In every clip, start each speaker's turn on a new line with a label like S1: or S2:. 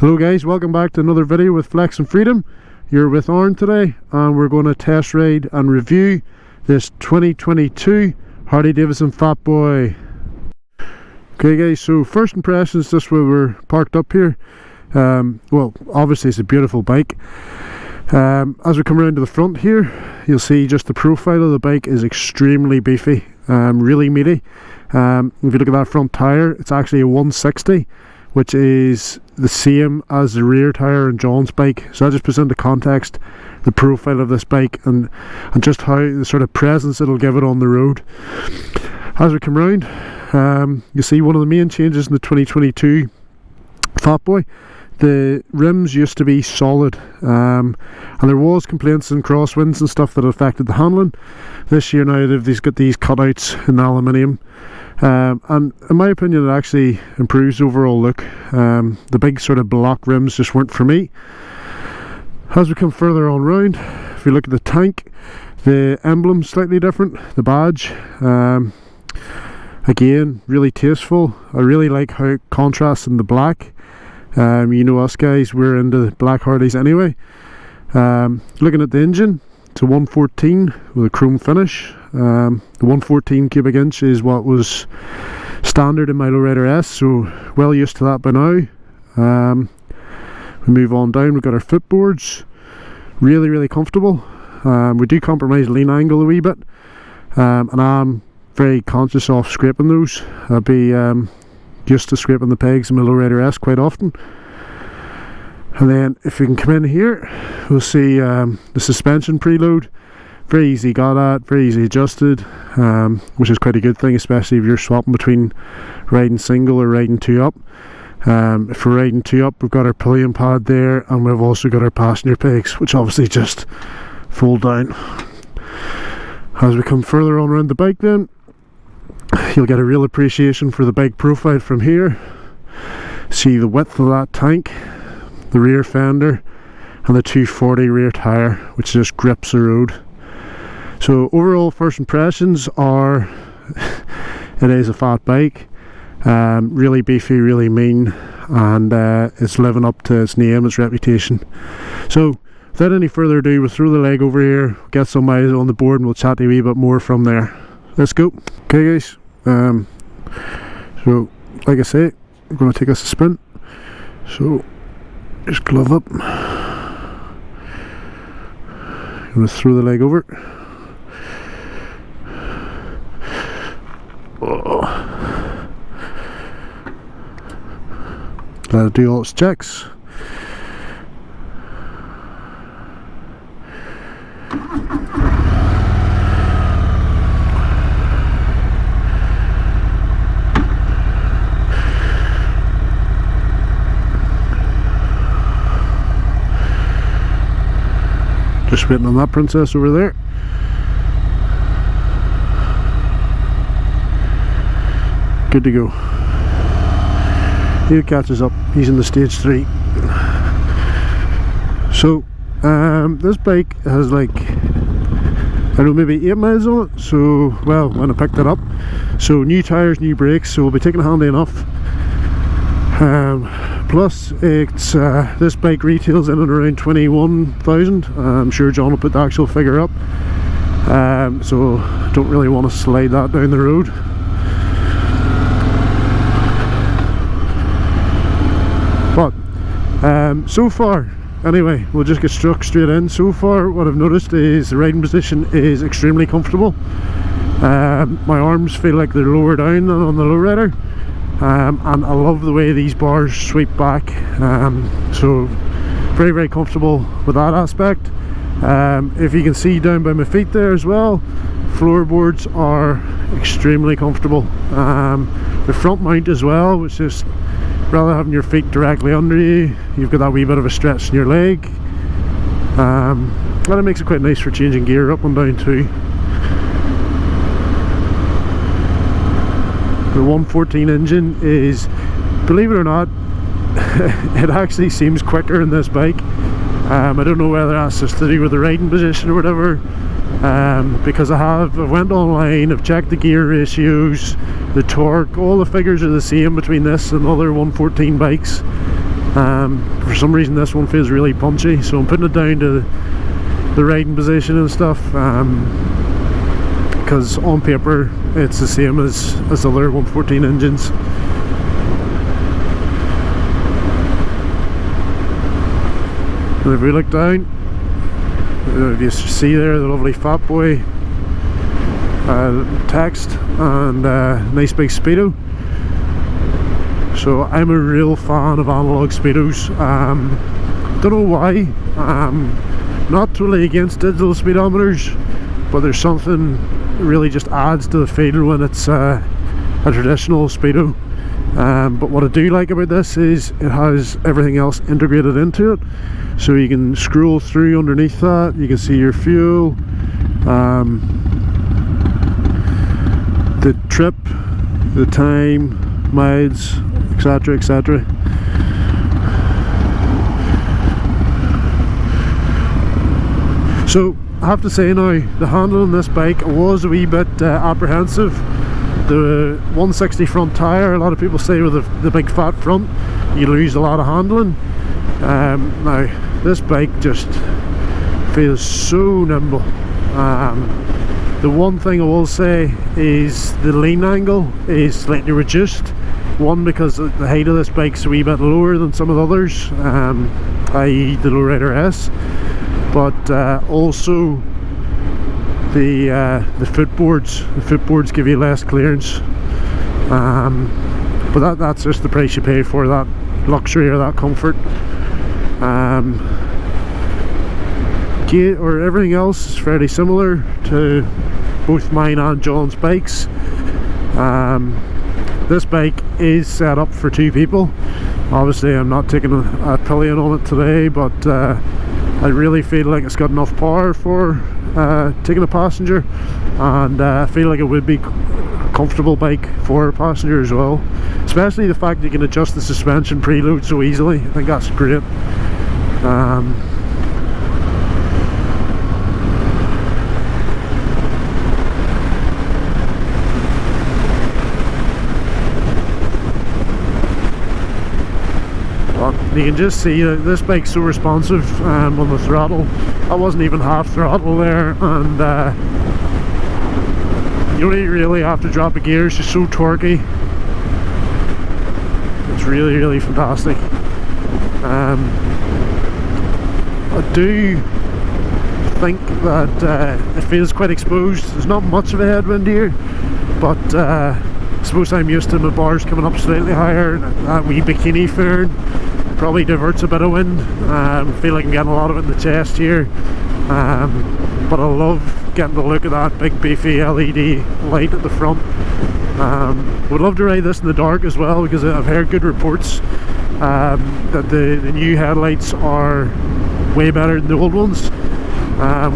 S1: Hello guys, welcome back to another video with Flex and Freedom. You're with Aaron today, and we're going to test ride and review this 2022 Harley Davidson Fat Boy. Okay guys, so first impressions, this where we're parked up here. Well, obviously it's a beautiful bike. As we come around to the front here, you'll see just the profile of the bike is extremely beefy, really meaty. If you look at that front tyre, it's actually a 160, which is the same as the rear tyre on John's bike. So that just puts into context the profile of this bike and just how the sort of presence it'll give it on the road. As we come around, you see one of the main changes in the 2022 Fat Boy. The rims used to be solid, and there was complaints in crosswinds and stuff that affected the handling. This year now they've got these cutouts in aluminium, and in my opinion it actually improves the overall look. The big sort of block rims just weren't for me. As we come further on round, if you look at the tank, the emblem's slightly different, the badge. Again, really tasteful. I really like how it contrasts in the black. You know us guys, we're into black Harleys anyway. Looking at the engine, it's a 114 with a chrome finish. The 114 cubic inch is what was standard in my Lowrider S, so well used to that by now. We move on down, we've got our footboards, really comfortable. We do compromise lean angle a wee bit, and I'm very conscious of scraping those. I'd be used to scraping the pegs in my Lowrider S quite often. And then if we can come in here, we'll see the suspension preload. Very easy got at, very easy adjusted, which is quite a good thing, especially if you're swapping between riding single or riding two up. If we're riding two up, we've got our pillion pad there, and we've also got our passenger pegs, which obviously just fold down. As we come further on around the bike then, you'll get a real appreciation for the bike profile from here. See the width of that tank, the rear fender, and the 240 rear tyre, which just grips the road. So overall first impressions are it is a fat bike, really beefy, really mean, and it's living up to its name, its reputation. So without any further ado, we'll throw the leg over here, get some eyes on the board, and we'll chat a wee bit more from there. Let's go. Okay guys, so like I say, I'm going to take us a spin, so just glove up. I'm going to throw the leg over. Oh. Let it do all its checks. Just waiting on that princess over there. Good to go. He catches up. He's in the stage 3. So this bike has like, I don't know, maybe 8 miles on it. So, well, when I picked it up. So new tyres, new brakes, so we'll be taking it handy enough. Plus it's this bike retails in at around 21,000. I'm sure John will put the actual figure up, so don't really want to slide that down the road. But so far, anyway, we'll just get struck straight in. So far what I've noticed is the riding position is extremely comfortable. My arms feel like they're lower down than on the Lowrider. And I love the way these bars sweep back, so very comfortable with that aspect. If you can see down by my feet there as well, floorboards are extremely comfortable. The front mount as well, which is rather having your feet directly under you, you've got that wee bit of a stretch in your leg, and it makes it quite nice for changing gear up and down too. The 114 engine is, believe it or not, it actually seems quicker in this bike. I don't know whether that's just to do with the riding position or whatever, because I went online, I've checked the gear ratios, the torque, all the figures are the same between this and other 114 bikes. For some reason this one feels really punchy, so I'm putting it down to the riding position and stuff, because on paper it's the same as the other 114 engines. And if we look down, if you see there the lovely Fat Boy text and nice big speedo. So I'm a real fan of analog speedos. Don't know why. Not totally against digital speedometers, but there's something really just adds to the feel when it's a traditional speedo. But what I do like about this is it has everything else integrated into it, so you can scroll through underneath that, you can see your fuel, the trip, the time, miles, etc, etc. So I have to say now, the handle on this bike, I was a wee bit apprehensive. The 160 front tyre, a lot of people say with the big fat front you lose a lot of handling. Now this bike just feels so nimble. The one thing I will say is the lean angle is slightly reduced. One, because the height of this bike's a wee bit lower than some of the others, i.e. the Lowrider S, but also the footboards give you less clearance, but that's just the price you pay for that luxury or that comfort. Gate or everything else is fairly similar to both mine and John's bikes. This bike is set up for 2 people. Obviously I'm not taking a pillion on it today, but I really feel like it's got enough power for taking a passenger, and I feel like it would be a comfortable bike for a passenger as well, especially the fact that you can adjust the suspension preload so easily. I think that's great. You can just see that this bike's so responsive on the throttle. I wasn't even half throttle there, and you only really have to drop a gear. It's just so torquey. It's really, really fantastic. I do think that it feels quite exposed. There's not much of a headwind here, but I suppose I'm used to my bars coming up slightly higher. That wee bikini fern probably diverts a bit of wind. I feel like I'm getting a lot of it in the chest here, but I love getting to look at that big beefy LED light at the front. Would love to ride this in the dark as well, because I've heard good reports that the new headlights are way better than the old ones,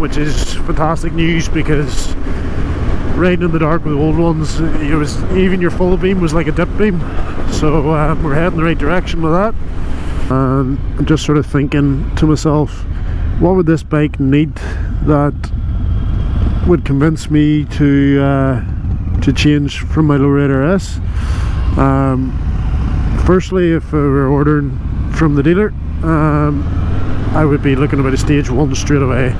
S1: which is fantastic news, because riding in the dark with the old ones, it was, even your full beam was like a dip beam. So we're heading the right direction with that. And I'm just sort of thinking to myself, what would this bike need that would convince me to change from my Lowrider S? Firstly, if I were ordering from the dealer, I would be looking about a stage 1 straight away.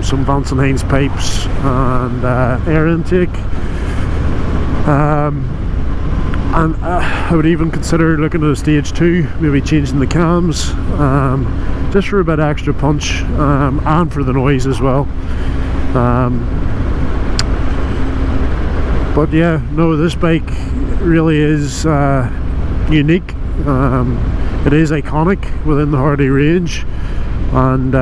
S1: Some Vance & Hines pipes and air intake. And I would even consider looking at a stage 2, maybe changing the cams, just for a bit extra punch, and for the noise as well. But yeah, no, this bike really is unique. It is iconic within the Harley range, and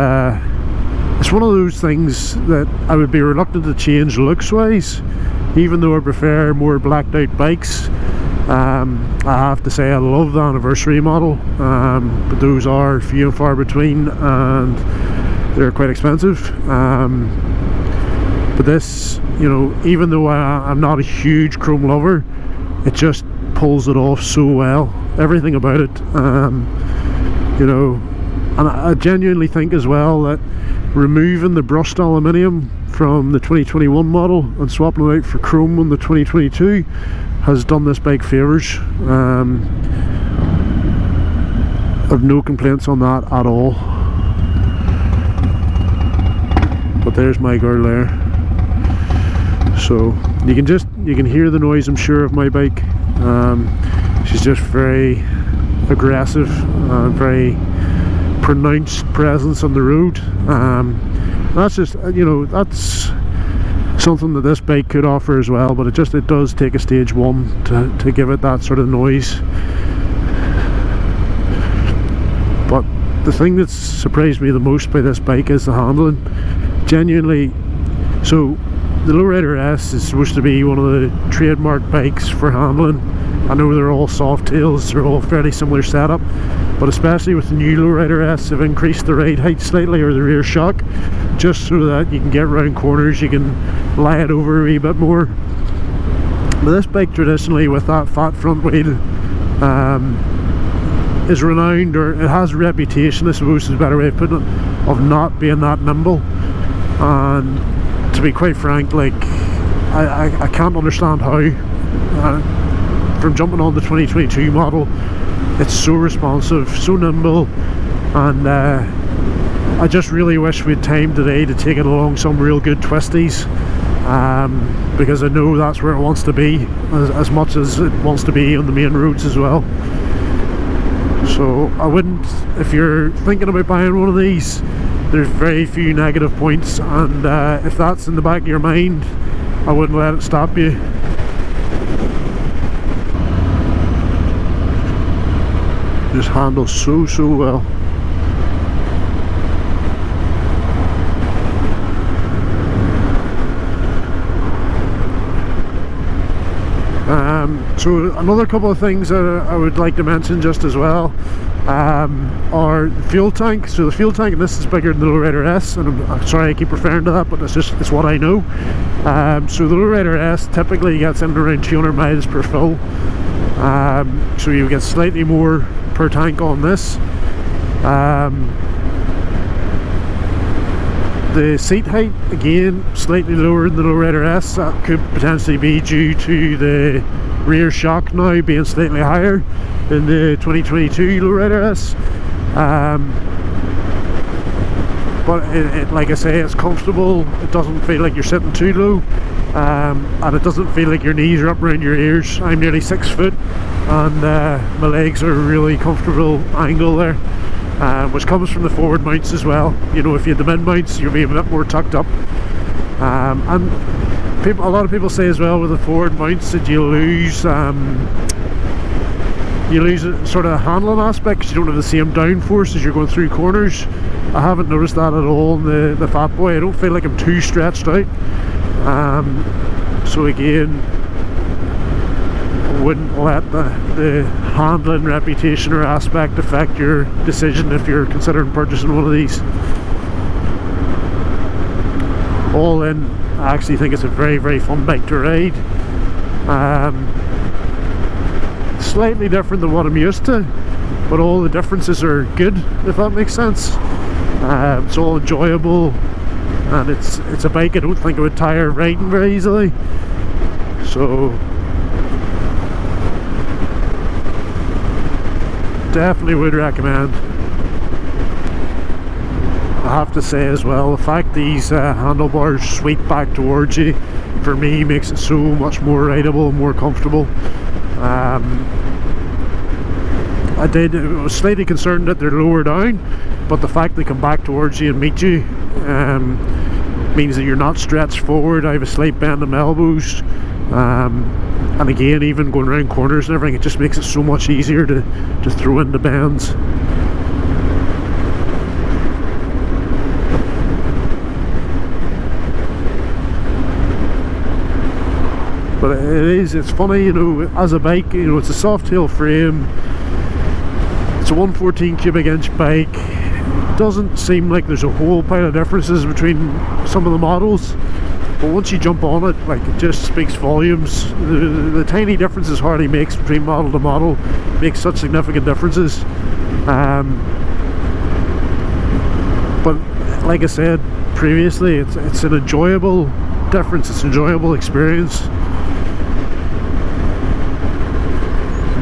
S1: it's one of those things that I would be reluctant to change looks wise, even though I prefer more blacked out bikes. I have to say I love the anniversary model, but those are few and far between, and they're quite expensive. But this, you know, even though I'm not a huge chrome lover, it just pulls it off so well. Everything about it, you know, and I genuinely think as well that removing the brushed aluminium from the 2021 model and swapping it out for chrome on the 2022 has done this bike favours. I've no complaints on that at all. But there's my girl there. So you can hear the noise, I'm sure, of my bike. She's just very aggressive and very pronounced presence on the road. That's just, you know, that's something that this bike could offer as well, but it does take a stage one to give it that sort of noise. But the thing that's surprised me the most by this bike is the handling. Genuinely. So the Lowrider S is supposed to be one of the trademark bikes for handling. I know they're all soft tails, they're all fairly similar setup, but especially with the new Lowrider S, they've increased the ride height slightly, or the rear shock, just so that you can get around corners, you can lie it over a wee bit more. But this bike, traditionally, with that fat front wheel, is renowned, or it has a reputation, I suppose is a better way of putting it, of not being that nimble. And to be quite frank, like, I can't understand how. From jumping on the 2022 model, it's so responsive, so nimble, and I just really wish we'd time today to take it along some real good twisties, because I know that's where it wants to be, as much as it wants to be on the main roads as well. So I wouldn't, if you're thinking about buying one of these, there's very few negative points, and if that's in the back of your mind, I wouldn't let it stop you. Just handles so well. So another couple of things that I would like to mention just as well are the fuel tank. So the fuel tank in this is bigger than the Lowrider S, and I'm sorry I keep referring to that, but it's what I know. So the Lowrider S typically gets in around 200 miles per fill, so you get slightly more per tank on this. The seat height, again, slightly lower than the Lowrider S. That could potentially be due to the rear shock now being slightly higher than the 2022 Lowrider S. But like I say, it's comfortable. It doesn't feel like you're sitting too low, and it doesn't feel like your knees are up around your ears. I'm nearly 6 foot, and my legs are a really comfortable angle there, which comes from the forward mounts as well. You know, if you had the mid mounts, you'll be a bit more tucked up, and a lot of people say as well with the forward mounts that you lose a sort of handling aspect, because you don't have the same downforce as you're going through corners. I haven't noticed that at all in the Fat Boy. I don't feel like I'm too stretched out. So again, I wouldn't let the handling reputation or aspect affect your decision if you're considering purchasing one of these. All in, I actually think it's a very fun bike to ride. Slightly different than what I'm used to, but all the differences are good, if that makes sense. It's all enjoyable, and it's a bike I don't think I would tire riding very easily. So definitely would recommend. I have to say as well, the fact these handlebars sweep back towards you, for me, makes it so much more rideable and more comfortable. I was slightly concerned that they're lower down, but the fact they come back towards you and meet you means that you're not stretched forward. I have a slight bend in my elbows, and again, even going around corners and everything, it just makes it so much easier to throw into bends. But it's funny, you know, as a bike, you know, it's a soft tail frame, it's a 114 cubic inch bike. It doesn't seem like there's a whole pile of differences between some of the models, but once you jump on it, like, it just speaks volumes. The tiny differences Harley makes between model to model make such significant differences. But like I said previously, it's an enjoyable difference, it's an enjoyable experience.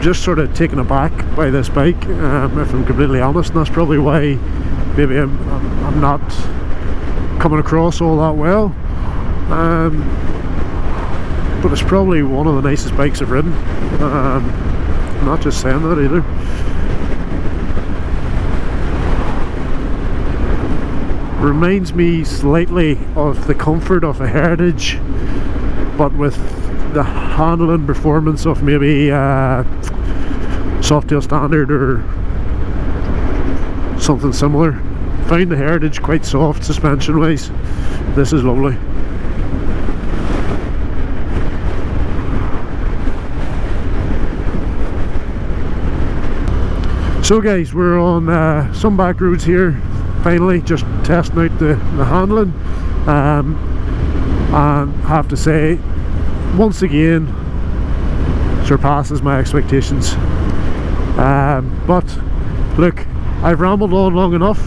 S1: I'm just sort of taken aback by this bike, if I'm completely honest, and that's probably why maybe I'm not coming across all that well. But it's probably one of the nicest bikes I've ridden. I'm not just saying that either. Reminds me slightly of the comfort of a Heritage, but with the handling performance of maybe Softail Standard or something similar. Found the Heritage quite soft suspension wise. This is lovely. So guys, we're on some back roads here, finally, just testing out the handling, and have to say, once again, surpasses my expectations. But look, I've rambled on long enough.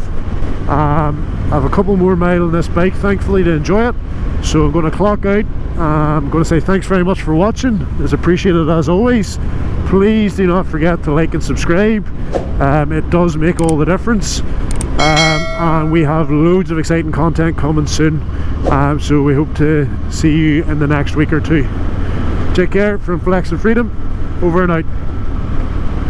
S1: I have a couple more miles on this bike, thankfully, to enjoy it, so I'm going to clock out. I'm going to say thanks very much for watching. It's appreciated as always. Please do not forget to like and subscribe. It does make all the difference. And we have loads of exciting content coming soon, so we hope to see you in the next week or two. Take care from Flex and Freedom, over and out.